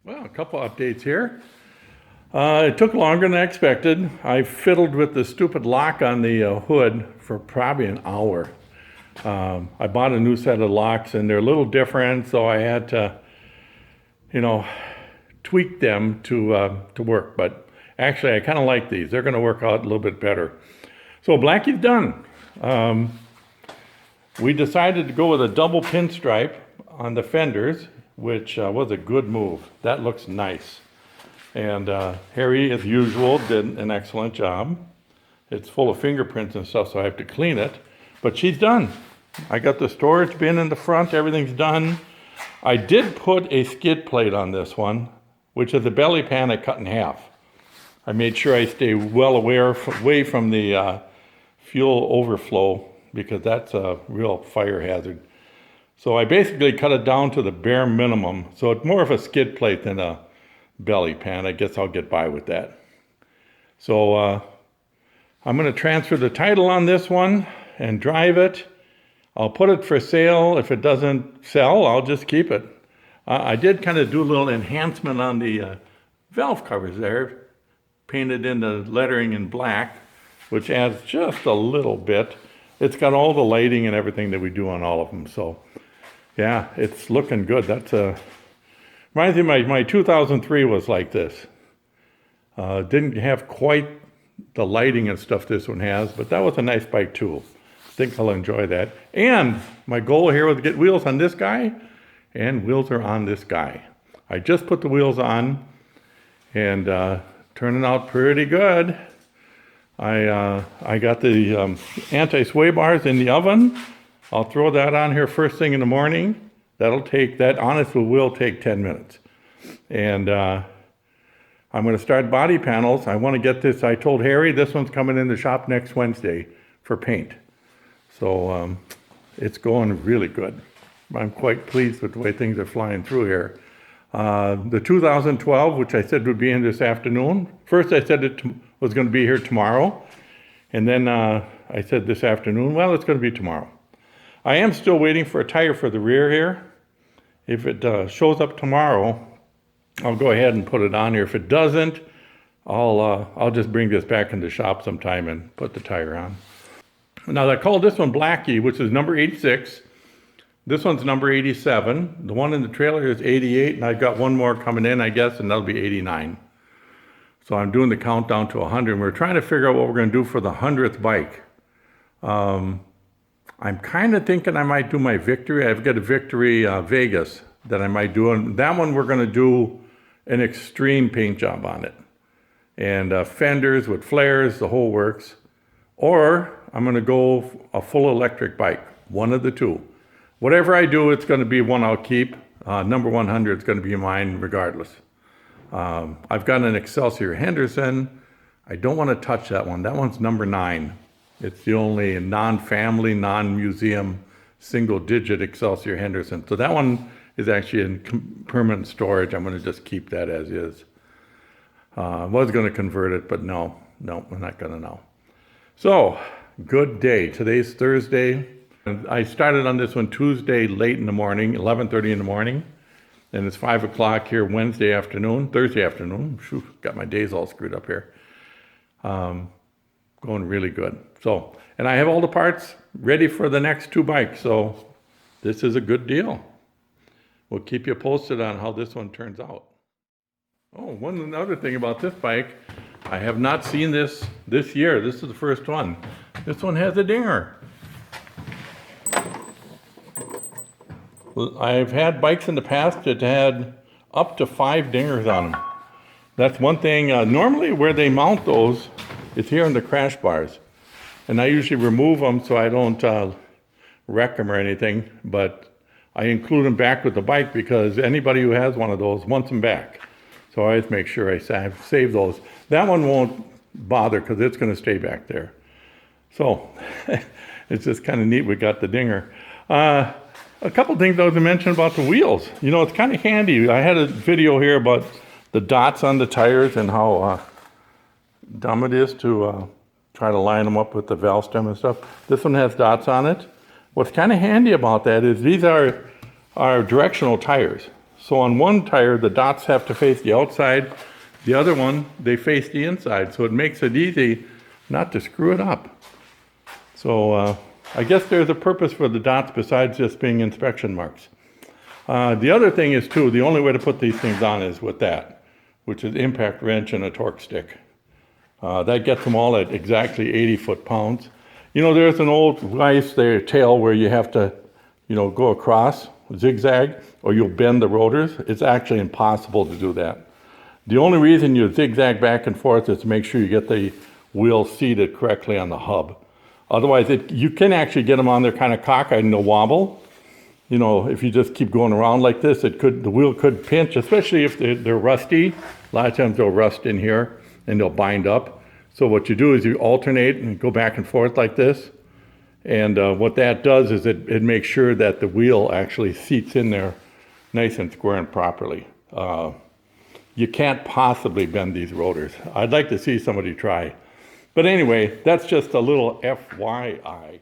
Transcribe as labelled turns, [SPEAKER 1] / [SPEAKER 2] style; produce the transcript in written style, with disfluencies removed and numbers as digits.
[SPEAKER 1] Well, a couple updates here. It took longer than I expected. I fiddled with the stupid lock on the hood for probably an hour. I bought a new set of locks and they're a little different, so I had to, tweak them to work. But actually, I kind of like these. They're going to work out a little bit better. So Blackie's done. We decided to go with a double pinstripe on the fenders, which was a good move. That looks nice. And Harry, as usual, did an excellent job. It's full of fingerprints and stuff, so I have to clean it. But she's done. I got the storage bin in the front. Everything's done. I did put a skid plate on this one, which is a belly pan I cut in half. I made sure I stay well away from the fuel overflow, because that's a real fire hazard. So I basically cut it down to the bare minimum. So it's more of a skid plate than a belly pan. I guess I'll get by with that. So I'm going to transfer the title on this one and drive it. I'll put it for sale. If it doesn't sell, I'll just keep it. I did kind of do a little enhancement on the valve covers there. Painted in the lettering in black, which adds just a little bit. It's got all the lighting and everything that we do on all of them. So yeah, it's looking good. That's reminds me of my 2003 was like this. Didn't have quite the lighting and stuff this one has, but that was a nice bike too. I think I'll enjoy that. And my goal here was to get wheels on this guy, and wheels are on this guy. I just put the wheels on, and turning out pretty good. I got the anti-sway bars in the oven. I'll throw that on here first thing in the morning. That honestly will take 10 minutes. And I'm going to start body panels. I want to get this. I told Harry this one's coming in the shop next Wednesday for paint. So it's going really good. I'm quite pleased with the way things are flying through here. The 2012, which I said would be in this afternoon. First I said it was going to be here tomorrow. And then I said this afternoon, well, it's going to be tomorrow. I am still waiting for a tire for the rear here. If it shows up tomorrow, I'll go ahead and put it on here. If it doesn't, I'll just bring this back in the shop sometime and put the tire on. Now I called this one Blackie, which is number 86. This one's number 87. The one in the trailer is 88, and I've got one more coming in, I guess, and that'll be 89. So I'm doing the countdown to 100, and we're trying to figure out what we're going to do for the 100th bike. I'm kind of thinking I might do my Victory. I've got a Victory Vegas that I might do, and that one we're going to do an extreme paint job on it. And fenders with flares, the whole works. Or I'm going to go a full electric bike, one of the two. Whatever I do, it's going to be one I'll keep. Number 100 is going to be mine regardless. I've got an Excelsior Henderson. I don't want to touch that one. That one's number 9. It's the only non-family, non-museum, single-digit Excelsior Henderson. So that one is actually in permanent storage. I'm going to just keep that as is. I was going to convert it, but no, I'm not going to now. So, good day. Today's Thursday. I started on this one Tuesday late in the morning, 11:30 in the morning. And it's 5 o'clock here Thursday afternoon. Phew, got my days all screwed up here. Going really good. So, and I have all the parts ready for the next 2 bikes. So this is a good deal. We'll keep you posted on how this one turns out. Oh, one other thing about this bike, I have not seen this year. This is the first one. This one has a dinger. I've had bikes in the past that had up to 5 dingers on them. That's one thing. Normally where they mount those is here in the crash bars. And I usually remove them so I don't wreck them or anything. But I include them back with the bike because anybody who has one of those wants them back. So I always make sure I save those. That one won't bother because it's going to stay back there. So it's just kind of neat we got the dinger. A couple things I was to mention about the wheels. It's kind of handy. I had a video here about the dots on the tires and how dumb it is to try to line them up with the valve stem and stuff. This one has dots on it. What's kind of handy about that is these are directional tires. So on one tire, the dots have to face the outside. The other one, they face the inside. So it makes it easy not to screw it up. So I guess there's a purpose for the dots besides just being inspection marks. The other thing is too, the only way to put these things on is with that, which is impact wrench and a torque stick. That gets them all at exactly 80 foot-pounds. You know, there's an old device there, tail, where you have to, you know, go across, zigzag, or you'll bend the rotors. It's actually impossible to do that. The only reason you zigzag back and forth is to make sure you get the wheel seated correctly on the hub. Otherwise, you can actually get them on there kind of cockeyed and they'll wobble. You know, if you just keep going around like this, the wheel could pinch, especially if they're rusty. A lot of times they'll rust in here and they'll bind up. So what you do is you alternate and go back and forth like this. And what that does is it makes sure that the wheel actually seats in there nice and square and properly. You can't possibly bend these rotors. I'd like to see somebody try. But anyway, that's just a little FYI.